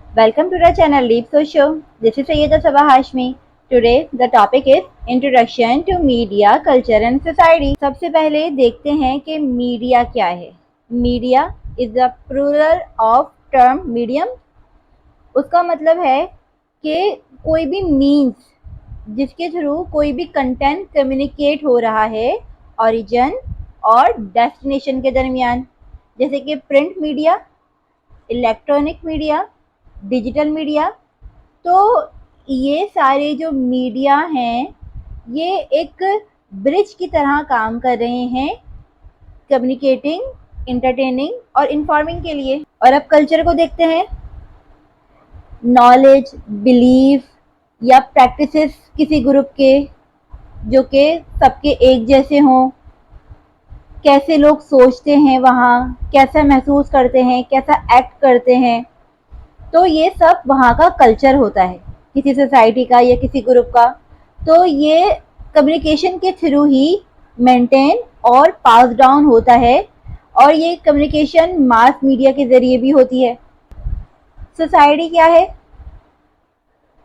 Welcome to the channel Leap Social. This is Sayyida Sabah Hashmi. Today the topic is Introduction to Media, Culture and Society. सबसे पहले देखते हैं कि media क्या है. Media is the plural of term medium. उसका मतलब है कि कोई भी मीन्स जिसके थ्रू कोई भी कंटेंट कम्युनिकेट हो रहा है ओरिजिन और डेस्टिनेशन के दरमियान, जैसे कि print media, electronic media, digital media. तो ये सारे जो मीडिया हैं ये एक ब्रिज की तरह काम कर रहे हैं कम्युनिकेटिंग, इंटरटेनिंग और इन्फॉर्मिंग के लिए। और अब कल्चर को देखते हैं। नॉलेज, बिलीफ या प्रैक्टिसेस किसी ग्रुप के जो कि सबके एक जैसे हों, कैसे लोग सोचते हैं, वहाँ कैसा महसूस करते हैं, कैसा एक्ट करते हैं, तो ये सब वहाँ का कल्चर होता है किसी सोसाइटी का या किसी ग्रुप का। तो ये कम्युनिकेशन के थ्रू ही मेंटेन और पास डाउन होता है और ये कम्युनिकेशन मास मीडिया के ज़रिए भी होती है। सोसाइटी क्या है?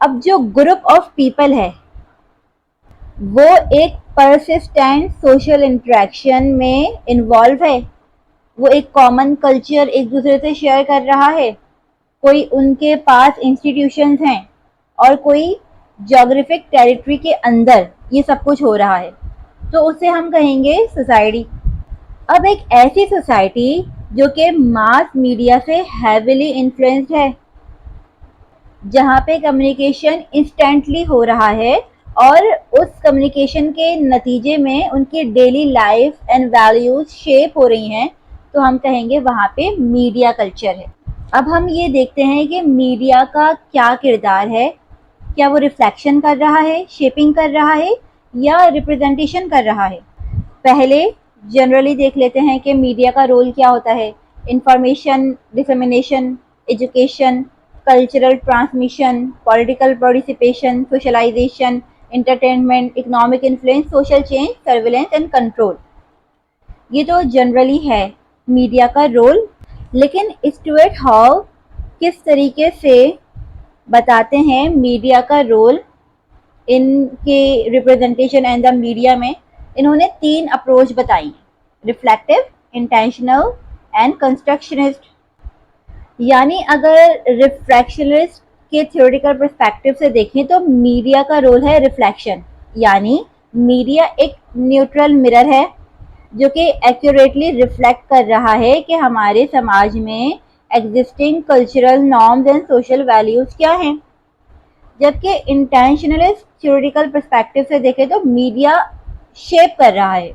अब जो ग्रुप ऑफ पीपल है वो एक परसिस्टेंट सोशल इंटरेक्शन में इन्वॉल्व है। वो एक कॉमन कल्चर एक दूसरे से शेयर कर रहा है। कोई उनके पास इंस्टीट्यूशंस हैं और कोई ज्योग्राफिक टेरिटरी के अंदर ये सब कुछ हो रहा है, तो उसे हम कहेंगे सोसाइटी। अब एक ऐसी सोसाइटी जो कि मास मीडिया से हैविली इन्फ्लुएंस्ड है, जहाँ पे कम्युनिकेशन इंस्टेंटली हो रहा है और उस कम्युनिकेशन के नतीजे में उनकी daily life and values shape हो रही हैं, तो हम कहेंगे वहाँ पे मीडिया कल्चर है। अब हम ये देखते हैं कि मीडिया का क्या किरदार है। क्या वो रिफ्लेक्शन कर रहा है, शेपिंग कर रहा है या रिप्रेजेंटेशन कर रहा है? पहले जनरली देख लेते हैं कि मीडिया का रोल क्या होता है। Information dissemination, education, cultural transmission, political participation, socialisation, entertainment, economic influence, social change, surveillance and control. ये तो जनरली है मीडिया का रोल। लेकिन स्टुअर्ट हॉल किस तरीके से बताते हैं मीडिया का रोल इनके रिप्रेजेंटेशन एंड द मीडिया में? इन्होंने 3 अप्रोच बताई हैं: रिफ्लेक्टिव, इंटेंशनल एंड कंस्ट्रक्शनिस्ट। यानी अगर रिफ्लेक्शनिस्ट के थ्योरेटिकल पर्सपेक्टिव से देखें तो मीडिया का रोल है रिफ्लेक्शन, यानी मीडिया एक न्यूट्रल मिरर है जो कि एक्यूरेटली रिफ्लेक्ट कर रहा है कि हमारे समाज में existing cultural norms and social values क्या हैं। जबकि इंटेंशनलिस्ट थ्योरेटिकल पर्सपेक्टिव से देखें तो मीडिया शेप कर रहा है।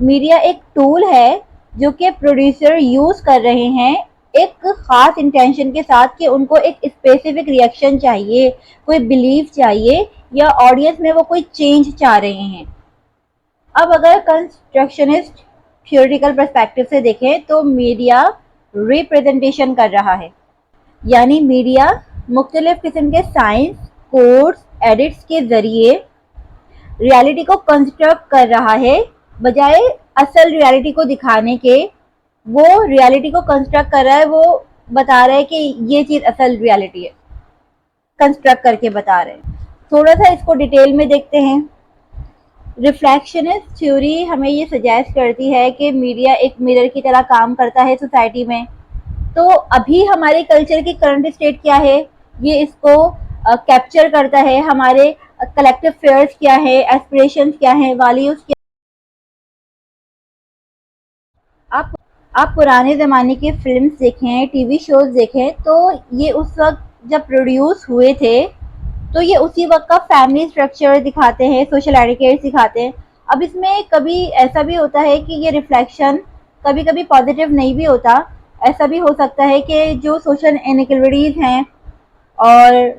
मीडिया एक टूल है जो कि प्रोड्यूसर यूज कर रहे हैं एक खास इंटेंशन के साथ कि उनको एक स्पेसिफिक रिएक्शन चाहिए, कोई बिलीफ चाहिए या ऑडियंस में वो कोई चेंज चाह रहे हैं। अब अगर कंस्ट्रक्शनिस्ट थ्योरेटिकल पर्सपेक्टिव से देखें तो मीडिया रिप्रेजेंटेशन कर रहा है, यानी मीडिया मुख्तलिफ किस्म के साइंस, कोड्स, एडिट्स के जरिए रियलिटी को कंस्ट्रक्ट कर रहा है। बजाय असल रियलिटी को दिखाने के, वो रियलिटी को कंस्ट्रक्ट कर रहा है, वो बता रहा है कि ये चीज़ असल रियलिटी है, कंस्ट्रक्ट करके बता रहे हैं। थोड़ा सा इसको डिटेल में देखते हैं। रिफ्लेक्शनिस्ट थ्योरी हमें ये सजेस्ट करती है कि मीडिया एक मिरर की तरह काम करता है सोसाइटी में। तो अभी हमारे कल्चर की करंट स्टेट क्या है, ये इसको कैप्चर करता है। हमारे कलेक्टिव फेयर्स क्या है, एस्पिरेशंस क्या है, वैल्यूज क्या। आप पुराने ज़माने के फिल्म्स देखें, टीवी शोज देखें, तो ये उस वक्त जब प्रोड्यूस हुए थे तो ये उसी वक्त का फैमिली स्ट्रक्चर दिखाते हैं, सोशल एटिकेट्स दिखाते हैं। अब इसमें कभी ऐसा भी होता है कि ये रिफ्लेक्शन कभी कभी पॉजिटिव नहीं भी होता। ऐसा भी हो सकता है कि जो सोशल इनइक्वालिटीज़ हैं और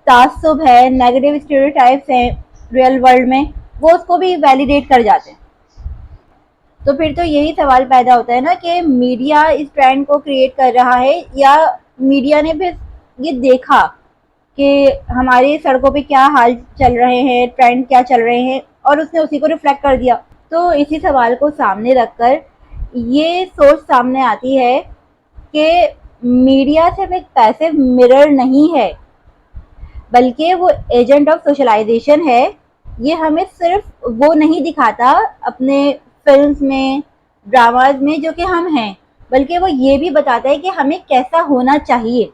तासुब है, नेगेटिव स्टीरियोटाइप्स हैं रियल वर्ल्ड में, वो उसको भी वैलिडेट कर जाते हैं। तो फिर तो यही सवाल पैदा होता है ना कि मीडिया इस ट्रेंड को क्रिएट कर रहा है या मीडिया ने फिर ये देखा कि हमारी सड़कों पे क्या हाल चल रहे हैं, ट्रेंड क्या चल रहे हैं, और उसने उसी को रिफ्लेक्ट कर दिया। तो इसी सवाल को सामने रखकर ये सोच सामने आती है कि मीडिया सिर्फ एक पैसिव मिरर नहीं है, बल्कि वो एजेंट ऑफ सोशलाइजेशन है। ये हमें सिर्फ वो नहीं दिखाता अपने फिल्म्स में, ड्रामाज में जो कि हम हैं, बल्कि वो ये भी बताता है कि हमें कैसा होना चाहिए,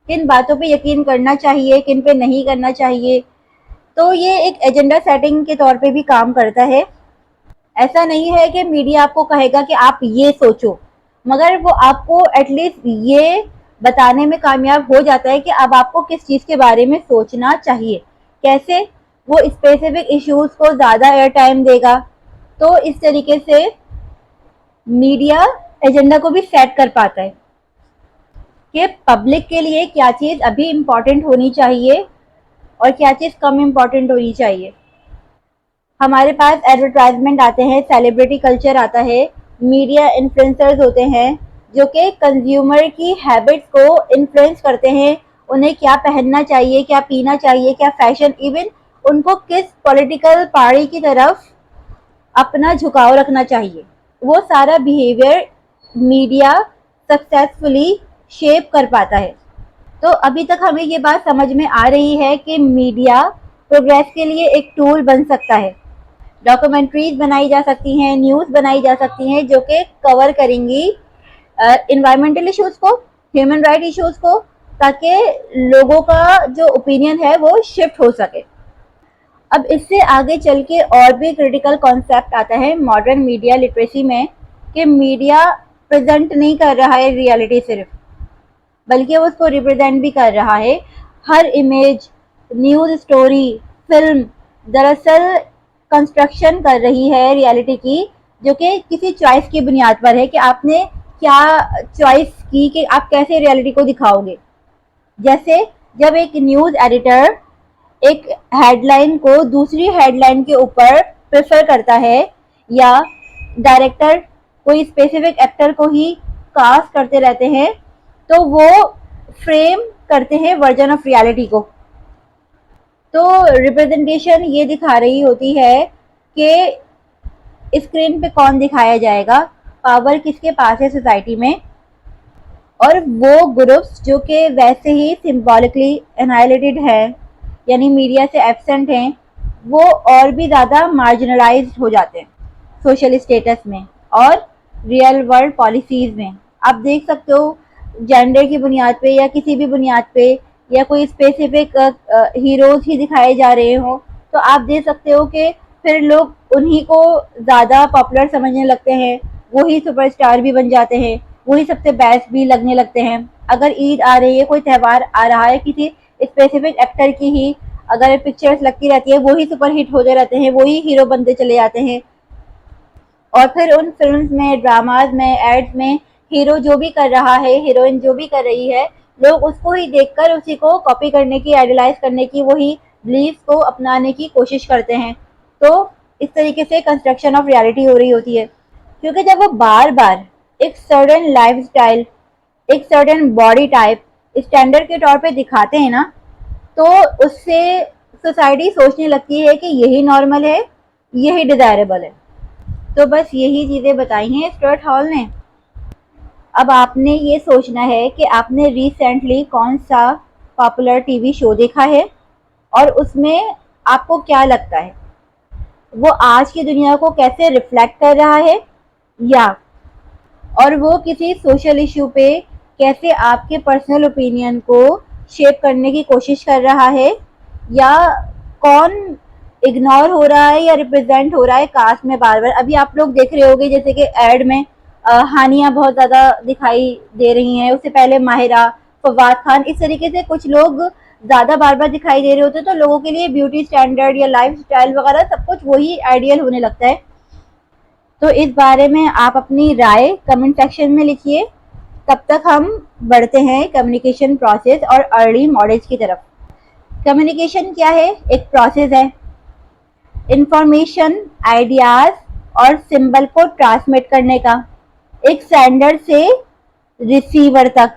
किन बातों पे यकीन करना चाहिए, किन पे नहीं करना चाहिए। तो ये एक एजेंडा सेटिंग के तौर पे भी काम करता है। ऐसा नहीं है कि मीडिया आपको कहेगा कि आप ये सोचो, मगर वो आपको एटलीस्ट ये बताने में कामयाब हो जाता है कि अब आपको किस चीज़ के बारे में सोचना चाहिए, कैसे वो स्पेसिफिक इश्यूज को ज़्यादा एयर टाइम देगा। तो इस तरीके से मीडिया एजेंडा को भी सेट कर पाता है कि पब्लिक के लिए क्या चीज़ अभी इम्पोर्टेंट होनी चाहिए और क्या चीज़ कम इम्पोर्टेंट होनी चाहिए। हमारे पास एडवर्टाइजमेंट आते हैं, सेलिब्रिटी कल्चर आता है, मीडिया इन्फ्लुएंसर्स होते हैं जो कि कंज्यूमर की हैबिट्स को इन्फ्लुएंस करते हैं। उन्हें क्या पहनना चाहिए, क्या पीना चाहिए, क्या फैशन, इवन उनको किस पॉलिटिकल पार्टी की तरफ अपना झुकाव रखना चाहिए, वो सारा बिहेवियर मीडिया सक्सेसफुली शेप कर पाता है। तो अभी तक हमें ये बात समझ में आ रही है कि मीडिया प्रोग्रेस के लिए एक टूल बन सकता है। डॉक्यूमेंट्रीज बनाई जा सकती हैं, न्यूज़ बनाई जा सकती हैं जो कि कवर करेंगी इन्वायरमेंटल इश्यूज को, ह्यूमन राइट इश्यूज को, ताकि लोगों का जो ओपिनियन है वो शिफ्ट हो सके। अब इससे आगे चल के और भी क्रिटिकल कॉन्सेप्ट आता है मॉडर्न मीडिया लिटरेसी में, कि मीडिया प्रेजेंट नहीं कर रहा है रियलिटी सिर्फ, बल्कि वो उसको रिप्रेजेंट भी कर रहा है। हर इमेज, न्यूज़ स्टोरी, फिल्म दरअसल कंस्ट्रक्शन कर रही है रियलिटी की, जो कि किसी चॉइस की बुनियाद पर है कि आपने क्या चॉइस की कि आप कैसे रियलिटी को दिखाओगे। जैसे जब एक न्यूज़ एडिटर एक हेडलाइन को दूसरी हेडलाइन के ऊपर प्रेफर करता है, या डायरेक्टर कोई स्पेसिफिक एक्टर को ही कास्ट करते रहते हैं, तो वो फ्रेम करते हैं वर्जन ऑफ रियलिटी को। तो रिप्रेजेंटेशन ये दिखा रही होती है कि स्क्रीन पे कौन दिखाया जाएगा, पावर किसके पास है सोसाइटी में, और वो ग्रुप्स जो कि वैसे ही सिंबॉलिकली एनाइलेटेड है, यानी मीडिया से एब्सेंट हैं, वो और भी ज़्यादा मार्जिनलाइज्ड हो जाते हैं सोशल स्टेटस में और रियल वर्ल्ड पॉलिसीज़ में। आप देख सकते हो जेंडर की बुनियाद पे या किसी भी बुनियाद पे, या कोई स्पेसिफिक हीरोज ही दिखाए जा रहे हो, तो आप देख सकते हो कि फिर लोग उन्हीं को ज़्यादा पॉपुलर समझने लगते हैं, वही सुपरस्टार भी बन जाते हैं, वही सबसे बेस्ट भी लगने लगते हैं। अगर ईद आ रही है, कोई त्यौहार आ रहा है, किसी स्पेसिफिक एक्टर की ही अगर पिक्चर्स लगती रहती है, वही सुपर हिट होते रहते हैं, वही हीरो बनते चले जाते हैं। और फिर उन फिल्म्स में, ड्रामाज में, एड्स में हीरो जो भी कर रहा है, हीरोइन जो भी कर रही है, लोग उसको ही देखकर उसी को कॉपी करने की, आइडलाइज करने की, वही बिलीव्स को अपनाने की कोशिश करते हैं। तो इस तरीके से कंस्ट्रक्शन ऑफ रियलिटी हो रही होती है, क्योंकि जब वो बार बार एक सर्टेन लाइफस्टाइल, एक सर्टेन बॉडी टाइप स्टैंडर्ड के तौर पे दिखाते हैं ना, तो उससे सोसाइटी सोचने लगती है कि यही नॉर्मल है, यही डिजायरेबल है। तो बस यही चीज़ें बताई हैं स्टुअर्ट हॉल ने। अब आपने ये सोचना है कि आपने रिसेंटली कौन सा पॉपुलर टीवी शो देखा है और उसमें आपको क्या लगता है, वो आज की दुनिया को कैसे रिफ्लेक्ट कर रहा है, या और वो किसी सोशल इशू पे कैसे आपके पर्सनल ओपिनियन को शेप करने की कोशिश कर रहा है, या कौन इग्नोर हो रहा है या रिप्रेजेंट हो रहा है कास्ट में बार बार। अभी आप लोग देख रहे होंगे जैसे कि एड में हानिया बहुत ज़्यादा दिखाई दे रही हैं, उससे पहले माहिरा, फवाद खान, इस तरीके से कुछ लोग ज़्यादा बार बार दिखाई दे रहे होते हैं। तो लोगों के लिए ब्यूटी स्टैंडर्ड या लाइफ स्टाइल वगैरह सब कुछ वही आइडियल होने लगता है। तो इस बारे में आप अपनी राय कमेंट सेक्शन में लिखिए। तब तक हम बढ़ते हैं कम्युनिकेशन प्रोसेस और अर्ली मॉडल्स की तरफ। कम्युनिकेशन क्या है? एक प्रोसेस है इंफॉर्मेशन, आइडियाज और सिंबल को ट्रांसमिट करने का, एक सेंडर से रिसीवर तक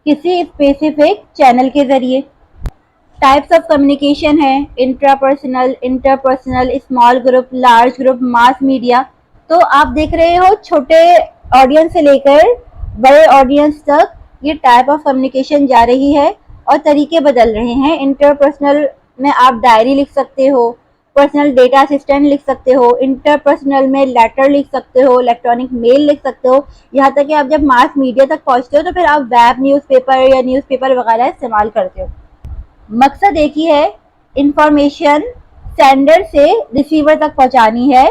किसी स्पेसिफिक चैनल के जरिए। टाइप्स ऑफ कम्युनिकेशन है intrapersonal, interpersonal, small group, large group, mass media. तो आप देख रहे हो छोटे ऑडियंस से लेकर बड़े ऑडियंस तक ये टाइप ऑफ कम्युनिकेशन जा रही है और तरीके बदल रहे हैं। इंटरपर्सनल में आप डायरी लिख सकते हो, पर्सनल डेटा असिस्टेंट लिख सकते हो, इंटरपर्सनल में लेटर लिख सकते हो, इलेक्ट्रॉनिक मेल लिख सकते हो, यहाँ तक कि आप जब मास मीडिया तक पहुँचते हो तो फिर आप वेब न्यूज़पेपर या न्यूज़पेपर वगैरह इस्तेमाल करते हो। मकसद एक ही है, इंफॉर्मेशन सेंडर से रिसीवर तक पहुंचानी है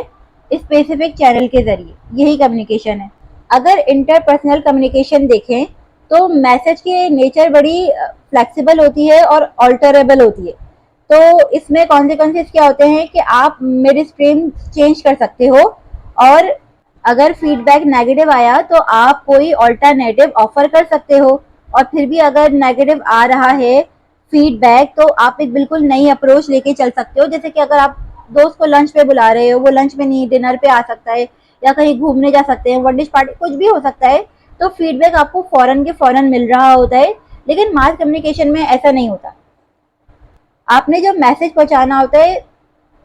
स्पेसिफिक चैनल के जरिए, यही कम्युनिकेशन है। अगर इंटरपर्सनल कम्युनिकेशन देखें तो मैसेज की नेचर बड़ी फ्लेक्सिबल होती है और ऑल्टरेबल होती है। तो इसमें कॉन्सिक्वेंसेस क्या होते हैं कि आप मिड स्ट्रीम चेंज कर सकते हो, और अगर फीडबैक नेगेटिव आया तो आप कोई ऑल्टरनेटिव ऑफर कर सकते हो, और फिर भी अगर नेगेटिव आ रहा है फीडबैक तो आप एक बिल्कुल नई अप्रोच लेके चल सकते हो। जैसे कि अगर आप दोस्त को लंच पे बुला रहे हो, वो लंच में नहीं डिनर पे आ सकता है, या कहीं घूमने जा सकते हैं, वन डिश पार्टी, कुछ भी हो सकता है, तो फीडबैक आपको फौरन के फौरन मिल रहा होता है। लेकिन मास कम्युनिकेशन में ऐसा नहीं होता। आपने जो मैसेज पहुंचाना होता है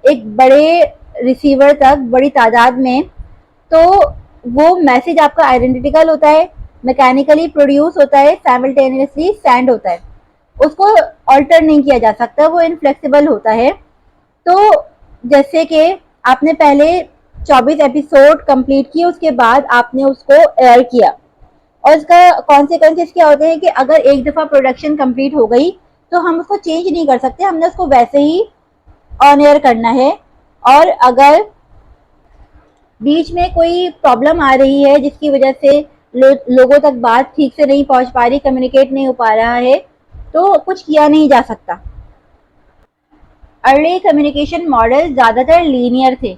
एक बड़े रिसीवर तक बड़ी तादाद में, तो वो मैसेज आपका आइडेंटिकल होता है, मैकेनिकली प्रोड्यूस होता है, साइमल्टेनियसली सेंड होता है, उसको ऑल्टर नहीं किया जा सकता, वो इनफ्लेक्सिबल होता है। तो जैसे कि आपने पहले 24 एपिसोड कंप्लीट किए, उसके बाद आपने उसको एयर किया, और इसका कॉन्सिक्वेंसेस क्या होते हैं कि अगर एक दफ़ा प्रोडक्शन कंप्लीट हो गई तो हम उसको चेंज नहीं कर सकते, हमने उसको वैसे ही ऑन एयर करना है। और अगर बीच में कोई प्रॉब्लम आ रही है जिसकी वजह से लोगों तक बात ठीक से नहीं पहुंच पा रही, कम्युनिकेट नहीं हो पा रहा है, तो कुछ किया नहीं जा सकता। अर्ली कम्युनिकेशन मॉडल ज़्यादातर लीनियर थे,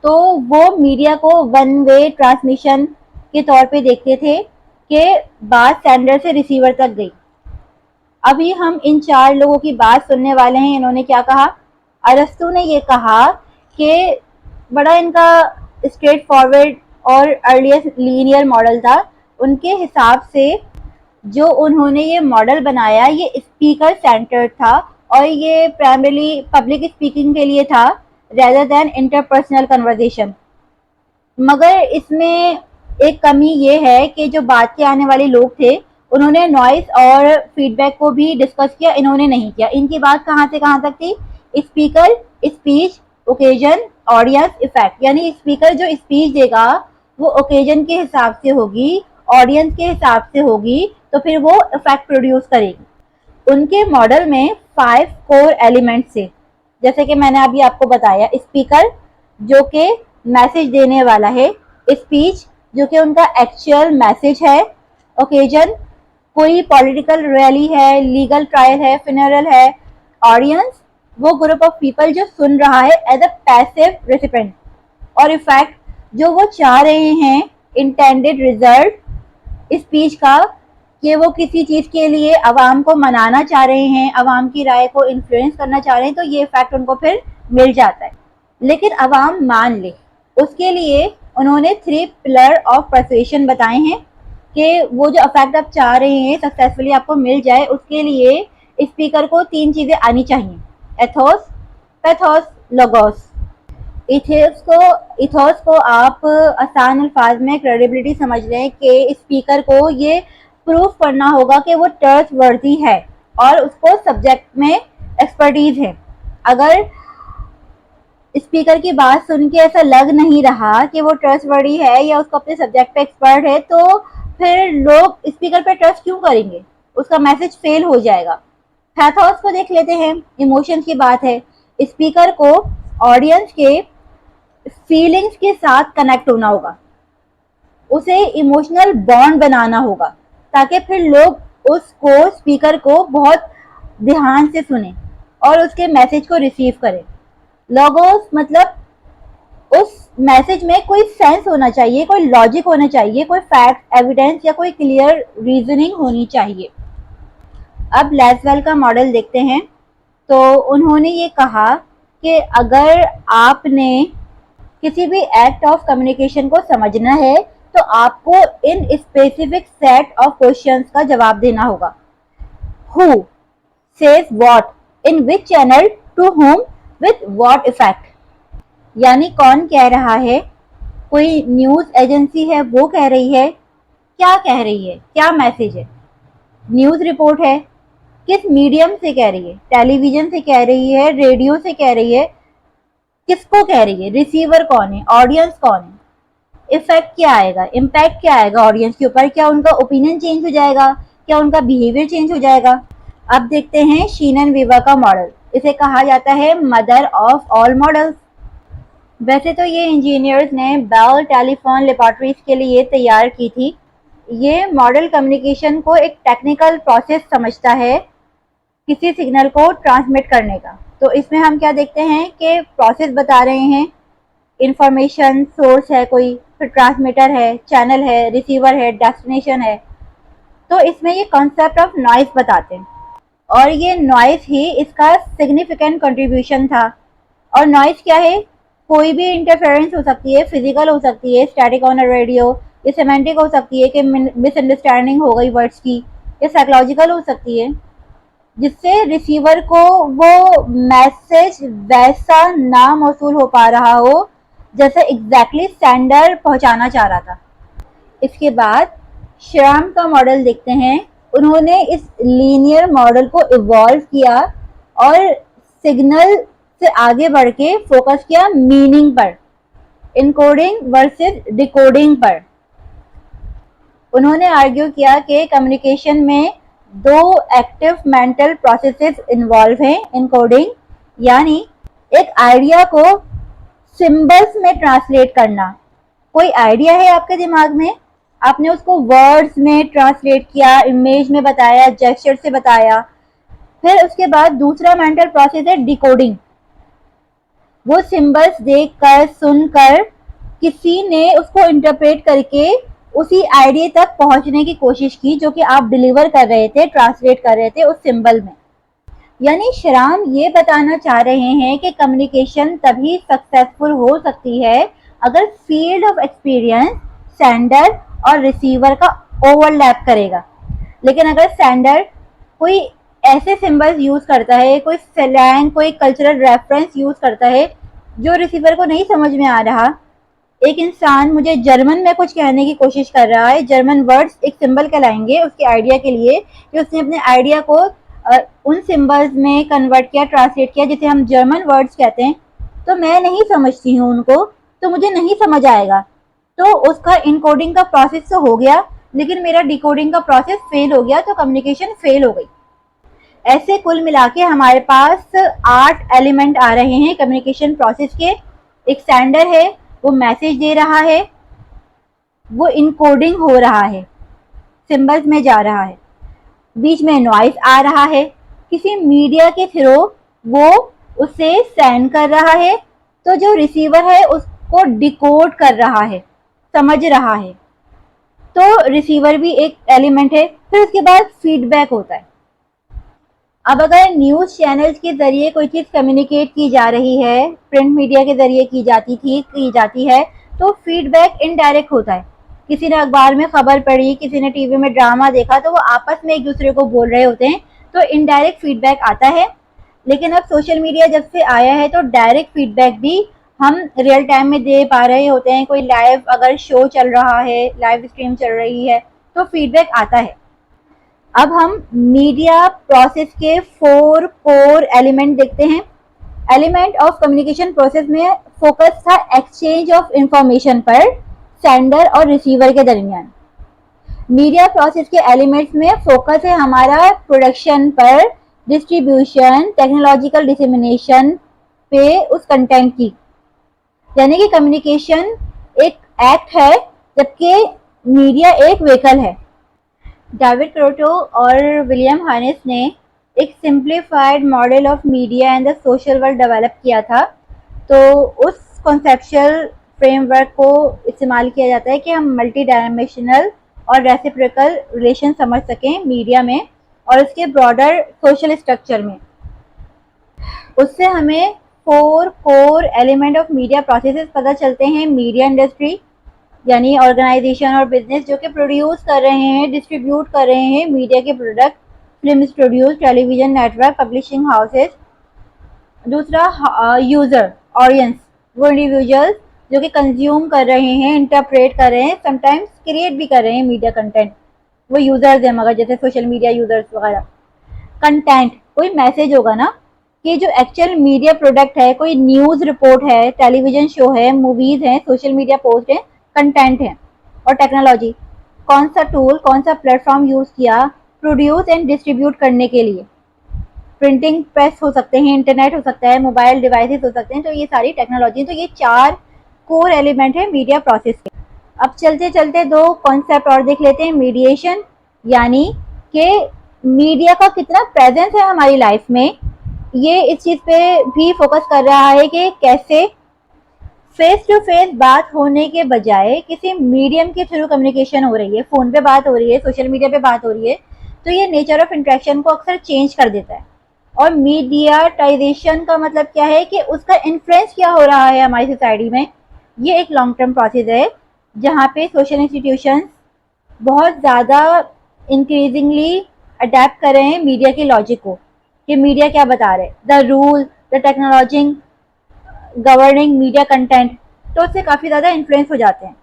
तो वो मीडिया को वन वे ट्रांसमिशन के तौर पे देखते थे कि बात सेंडर से रिसीवर तक गई। अभी हम इन 4 लोगों की बात सुनने वाले हैं। इन्होंने क्या कहा? अरस्तु ने ये कहा कि बड़ा इनका स्ट्रेट फॉरवर्ड और अर्लीस्ट लीनियर मॉडल था। उनके हिसाब से जो उन्होंने ये मॉडल बनाया ये स्पीकर सेंटर्ड था, और ये प्राइमरीली पब्लिक स्पीकिंग के लिए था रेदर देन इंटरपर्सनल कन्वर्सेशन। मगर इसमें एक कमी ये है कि जो बात के आने वाले लोग थे उन्होंने नॉइस और फीडबैक को भी डिस्कस किया, इन्होंने नहीं किया। इनकी बात कहाँ से कहाँ तक थी? Speaker, speech, occasion, audience, effect. यानी स्पीकर जो स्पीच देगा वो ओकेजन के हिसाब से होगी, ऑडियंस के हिसाब से होगी, तो फिर वो इफेक्ट प्रोड्यूस करेगी। उनके मॉडल में 5 कोर एलिमेंट्स थे, जैसे कि मैंने अभी आपको बताया। स्पीकर जो कि मैसेज देने वाला है, स्पीच जो कि उनका एक्चुअल मैसेज है, ओकेजन कोई पॉलिटिकल रैली है, लीगल ट्रायल है, फ्यूनरल है, ऑडियंस वो ग्रुप ऑफ पीपल जो सुन रहा है एज अ पैसिव रेसिपेंट, और इफेक्ट जो वो चाह रहे हैं इंटेंडेड रिजल्ट स्पीच का, कि वो किसी चीज के लिए अवाम को मनाना चाह रहे हैं, अवाम की राय को इन्फ्लुएंस करना चाह रहे हैं, तो ये इफेक्ट उनको फिर मिल जाता है। लेकिन अवाम मान ले, उसके लिए उन्होंने 3 पिलर ऑफ परसुएशन बताए हैं कि वो जो इफेक्ट आप चाह रहे हैं सक्सेसफुली आपको मिल जाए, उसके लिए स्पीकर को 3 चीजें आनी चाहिए: एथोस, पैथोस, लोगोस। इथोस को आप आसान अल्फाज में क्रेडिबिलिटी समझ लें कि स्पीकर को ये प्रूफ करना होगा कि वो ट्रस्टवर्दी है और उसको सब्जेक्ट में एक्सपर्टीज है। अगर स्पीकर की बात सुन के ऐसा लग नहीं रहा कि वो ट्रस्टवर्दी है या उसको अपने सब्जेक्ट पे एक्सपर्ट है, तो फिर लोग स्पीकर पे ट्रस्ट क्यों करेंगे? उसका मैसेज फेल हो जाएगा। पैथोस को देख लेते हैं, इमोशंस की बात है। स्पीकर को ऑडियंस के फीलिंग्स के साथ कनेक्ट होना होगा, उसे इमोशनल बॉन्ड बनाना होगा, ताकि फिर लोग उसको, स्पीकर को बहुत ध्यान से सुने और उसके मैसेज को रिसीव करें। लोगोस मतलब उस मैसेज में कोई सेंस होना चाहिए, कोई लॉजिक होना चाहिए, कोई फैक्ट, एविडेंस या कोई क्लियर रीजनिंग होनी चाहिए। अब लेसवेल का मॉडल देखते हैं। तो उन्होंने ये कहा कि अगर आपने किसी भी एक्ट ऑफ कम्युनिकेशन को समझना है तो आपको इन स्पेसिफिक सेट ऑफ क्वेश्चंस का जवाब देना होगा। Who says what in which channel, to whom, with what effect. यानी कौन कह रहा है, कोई न्यूज एजेंसी है वो कह रही है, क्या कह रही है, क्या मैसेज है, न्यूज़ रिपोर्ट है, किस मीडियम से कह रही है, टेलीविजन से कह रही है, रेडियो से कह रही है, किसको कह रही है, रिसीवर कौन है, ऑडियंस कौन है, इफेक्ट क्या आएगा, इम्पैक्ट क्या आएगा ऑडियंस के ऊपर, क्या उनका ओपिनियन चेंज हो जाएगा, क्या उनका बिहेवियर चेंज हो जाएगा। अब देखते हैं शीनन वीवर का मॉडल। इसे कहा जाता है मदर ऑफ ऑल मॉडल्स। वैसे तो ये इंजीनियर्स ने बेल टेलीफोन लेबोरेटरीज के लिए तैयार की थी। ये मॉडल कम्युनिकेशन को एक टेक्निकल प्रोसेस समझता है किसी सिग्नल को ट्रांसमिट करने का। तो इसमें हम क्या देखते हैं कि प्रोसेस बता रहे हैं, इंफॉर्मेशन सोर्स है कोई, फिर ट्रांसमीटर है, चैनल है, रिसीवर है, डेस्टिनेशन है। तो इसमें ये कॉन्सेप्ट ऑफ नॉइस बताते हैं और ये नॉइस ही इसका सिग्निफिकेंट कंट्रीब्यूशन था। और नॉइस क्या है, कोई भी इंटरफेरेंस हो सकती है, फिजिकल हो सकती है, स्टैटिक ऑन अ रेडियो, ये सेमेंटिक हो सकती है कि मिसअंडरस्टैंडिंग हो गई वर्ड्स की, ये साइकोलॉजिकल हो सकती है जिससे रिसीवर को वो मैसेज वैसा ना मौसूल हो पा रहा हो जैसे एग्जैक्टली सेंडर पहुंचाना चाह रहा था। इसके बाद श्याम का मॉडल देखते हैं। उन्होंने इस लीनियर मॉडल को इवॉल्व किया और सिग्नल से आगे बढ़ के फोकस किया मीनिंग पर, इनकोडिंग वर्सेस डिकोडिंग पर। उन्होंने आर्ग्यू किया कि कम्युनिकेशन में दो एक्टिव मेंटल प्रोसेसेस इन्वॉल्व हैं, इनकोडिंग यानी एक आइडिया को सिंबल्स में ट्रांसलेट करना। कोई आइडिया है आपके दिमाग में, आपने उसको वर्ड्स में ट्रांसलेट किया, इमेज में बताया, जेस्चर से बताया। फिर उसके बाद दूसरा मेंटल प्रोसेस है डिकोडिंग। वो सिंबल्स देखकर, सुनकर किसी ने उसको इंटरप्रेट करके उसी आइडिया तक पहुंचने की कोशिश की जो कि आप डिलीवर कर रहे थे, ट्रांसलेट कर रहे थे उस सिंबल में। यानी श्याम ये बताना चाह रहे हैं कि कम्युनिकेशन तभी सक्सेसफुल हो सकती है अगर फील्ड ऑफ एक्सपीरियंस सेंडर और रिसीवर का ओवरलैप करेगा। लेकिन अगर सेंडर कोई ऐसे सिंबल्स यूज करता है, कोई स्लैंग, कोई कल्चरल रेफरेंस यूज करता है जो रिसीवर को नहीं समझ में आ रहा, एक इंसान मुझे जर्मन में कुछ कहने की कोशिश कर रहा है, जर्मन वर्ड्स एक सिंबल कहलाएंगे उसके आइडिया के लिए कि उसने अपने आइडिया को उन सिंबल्स में कन्वर्ट किया, ट्रांसलेट किया जिसे हम जर्मन वर्ड्स कहते हैं, तो मैं नहीं समझती हूँ उनको, तो मुझे नहीं समझ आएगा। तो उसका इनकोडिंग का प्रोसेस तो हो गया लेकिन मेरा डिकोडिंग का प्रोसेस फेल हो गया, तो कम्युनिकेशन फेल हो गई। ऐसे कुल मिला के हमारे पास 8 एलिमेंट आ रहे हैं कम्युनिकेशन प्रोसेस के। एक सेंडर है, वो मैसेज दे रहा है, वो इनकोडिंग हो रहा है, सिंबल्स में जा रहा है, बीच में नॉइस आ रहा है, किसी मीडिया के थ्रू वो उसे सेंड कर रहा है, तो जो रिसीवर है उसको डिकोड कर रहा है, समझ रहा है, तो रिसीवर भी एक एलिमेंट है। फिर उसके बाद फीडबैक होता है। अब अगर न्यूज़ चैनल्स के जरिए कोई चीज़ कम्युनिकेट की जा रही है, प्रिंट मीडिया के जरिए की जाती है, तो फीडबैक इनडायरेक्ट होता है। किसी ने अखबार में खबर पढ़ी, किसी ने टीवी में ड्रामा देखा, तो वो आपस में एक दूसरे को बोल रहे होते हैं, तो इनडायरेक्ट फीडबैक आता है। लेकिन अब सोशल मीडिया जब से आया है तो डायरेक्ट फीडबैक भी हम रियल टाइम में दे पा रहे होते हैं। कोई लाइव अगर शो चल रहा है, लाइव स्ट्रीम चल रही है, तो फीडबैक आता है। अब हम मीडिया प्रोसेस के 4 कोर एलिमेंट देखते हैं। एलिमेंट ऑफ कम्युनिकेशन प्रोसेस में फोकस था एक्सचेंज ऑफ इंफॉर्मेशन पर सेंडर और रिसीवर के दरमियान। मीडिया प्रोसेस के एलिमेंट्स में फोकस है हमारा प्रोडक्शन पर, डिस्ट्रीब्यूशन, टेक्नोलॉजिकल डिसेमिनेशन पे उस कंटेंट की। यानी कि कम्युनिकेशन एक एक्ट है जबकि मीडिया एक व्हीकल है। डेविड क्रोटो और विलियम हार्नेस ने एक simplified model of media and the social world develop किया था। तो उस कॉन्सेप्चुअल फ्रेमवर्क को इस्तेमाल किया जाता है कि हम मल्टी डायमेंशनल और रेसिप्रोकल रिलेशन समझ सकें मीडिया में और उसके ब्रॉडर सोशल स्ट्रक्चर में। उससे हमें 4 core element of media processes पता चलते हैं। मीडिया इंडस्ट्री यानी ऑर्गेनाइजेशन और बिजनेस जो कि प्रोड्यूस कर रहे हैं, डिस्ट्रीब्यूट कर रहे हैं मीडिया के product, film studios, television network, publishing houses. दूसरा यूजर, ऑडियंस, वो इंडिविजुअल्स जो कि कंज्यूम कर रहे हैं, इंटरप्रेट कर रहे हैं, समटाइम्स क्रिएट भी कर रहे हैं मीडिया कंटेंट। वो यूजर्स हैं, मगर जैसे सोशल मीडिया यूजर्स वगैरह। कंटेंट, कोई मैसेज होगा ना, कि जो एक्चुअल मीडिया प्रोडक्ट है, कोई न्यूज रिपोर्ट है, टेलीविजन शो है, मूवीज है, सोशल मीडिया पोस्ट है, कंटेंट है। और टेक्नोलॉजी, कौन सा टूल, कौन सा प्लेटफॉर्म यूज किया प्रोड्यूस एंड डिस्ट्रीब्यूट करने के लिए। प्रिंटिंग प्रेस हो सकते हैं, इंटरनेट हो सकता है, मोबाइल डिवाइसेस हो सकते हैं, तो ये सारी टेक्नोलॉजी। तो ये 4 कोर एलिमेंट है मीडिया प्रोसेस के। अब चलते चलते 2 कॉन्सेप्ट और देख लेते हैं। मीडिएशन, यानी कि मीडिया का कितना प्रेजेंस है हमारी लाइफ में। ये इस चीज पे भी फोकस कर रहा है कि कैसे फेस टू फेस बात होने के बजाय किसी मीडियम के थ्रू कम्युनिकेशन हो रही है, फोन पे बात हो रही है, सोशल मीडिया पे बात हो रही है, तो ये नेचर ऑफ इंटरेक्शन को अक्सर चेंज कर देता है। और मीडियाटाइजेशन का मतलब क्या है कि उसका इन्फ्लुएंस क्या हो रहा है हमारी सोसाइटी में। ये एक लॉन्ग टर्म प्रोसेस है जहाँ पे सोशल इंस्टीट्यूशंस बहुत ज़्यादा इंक्रीजिंगली अडेप्ट कर रहे हैं मीडिया के लॉजिक को, कि मीडिया क्या बता रहे, the rule, the technology governing media content, तो उससे काफ़ी ज़्यादा इन्फ्लुएंस हो जाते हैं।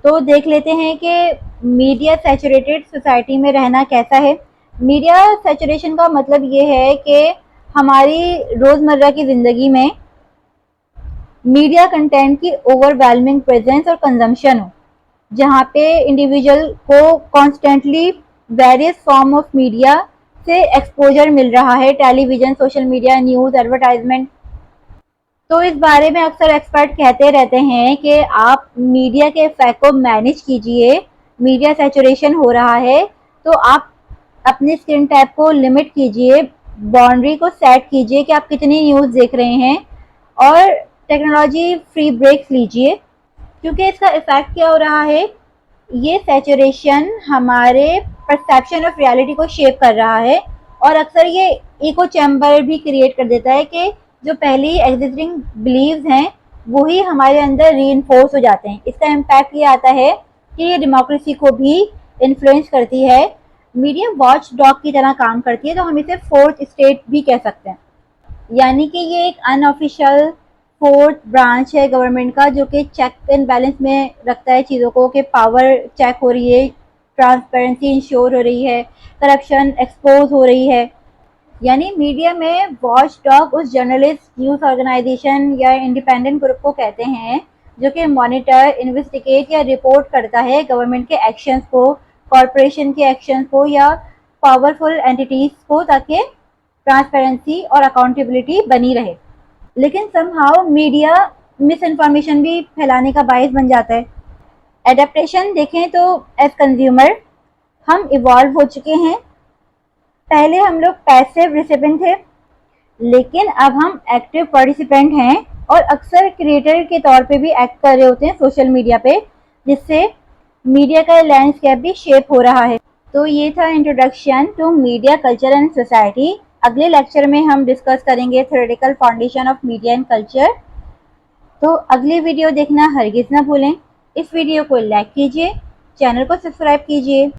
तो देख लेते हैं कि मीडिया सैचुरेटेड सोसाइटी में रहना कैसा है। मीडिया सैचुरेशन का मतलब ये है कि हमारी रोज़मर्रा की ज़िंदगी में मीडिया कंटेंट की ओवरवेलमिंग प्रेजेंस और कंजम्पशन हो, जहाँ पे इंडिविजुअल को constantly various form of media से एक्सपोजर मिल रहा है, television, social media, news, advertisement. तो इस बारे में अक्सर एक्सपर्ट कहते रहते हैं कि आप मीडिया के इफेक्ट को मैनेज कीजिए। मीडिया सैचुरेशन हो रहा है तो आप अपने स्क्रीन टाइम को लिमिट कीजिए, बाउंड्री को सेट कीजिए कि आप कितनी न्यूज़ देख रहे हैं, और टेक्नोलॉजी फ्री ब्रेक्स लीजिए। क्योंकि इसका इफेक्ट क्या हो रहा है, ये सैचुरेशन हमारे परसेप्शन ऑफ रियलिटी को शेप कर रहा है, और अक्सर ये इको चैम्बर भी क्रिएट कर देता है कि जो पहले एग्जिस्टिंग बिलीव्स हैं वही हमारे अंदर रीइंफोर्स हो जाते हैं। इसका इम्पैक्ट ये आता है कि ये डेमोक्रेसी को भी इन्फ्लुएंस करती है। मीडिया वॉच डॉग की तरह काम करती है, तो हम इसे फोर्थ स्टेट भी कह सकते हैं। यानी कि ये एक अनऑफिशियल फोर्थ ब्रांच है गवर्नमेंट का, जो कि चेक एंड बैलेंस में रखता है चीज़ों को, कि पावर चेक हो रही है, ट्रांसपेरेंसी इंश्योर हो रही है, करप्शन एक्सपोज हो रही है। यानी मीडिया में वॉच डॉग उस जर्नलिस्ट, न्यूज़ ऑर्गेनाइजेशन या इंडिपेंडेंट ग्रुप को कहते हैं जो कि मॉनिटर, इन्वेस्टिगेट या रिपोर्ट करता है गवर्नमेंट के एक्शंस को, कॉरपोरेशन के एक्शंस को या पावरफुल एंटिटीज को, ताकि ट्रांसपेरेंसी और अकाउंटेबिलिटी बनी रहे। लेकिन समहाउ मीडिया मिस इन्फॉर्मेशन भी फैलाने का बायस बन जाता है। एडेप्टेशन देखें तो एज कंज्यूमर हम इवॉल्व हो चुके हैं। पहले हम लोग पैसिव रिसिपेंट थे, लेकिन अब हम एक्टिव पार्टिसिपेंट हैं और अक्सर क्रिएटर के तौर पे भी एक्ट कर रहे होते हैं सोशल मीडिया पे, जिससे मीडिया का लैंडस्केप भी शेप हो रहा है। तो ये था introduction to media culture and society. अगले लेक्चर में हम डिस्कस करेंगे theoretical foundation of media and culture. तो अगली वीडियो देखना हरगिज ना भूलें। इस वीडियो को लाइक कीजिए, चैनल को सब्सक्राइब कीजिए।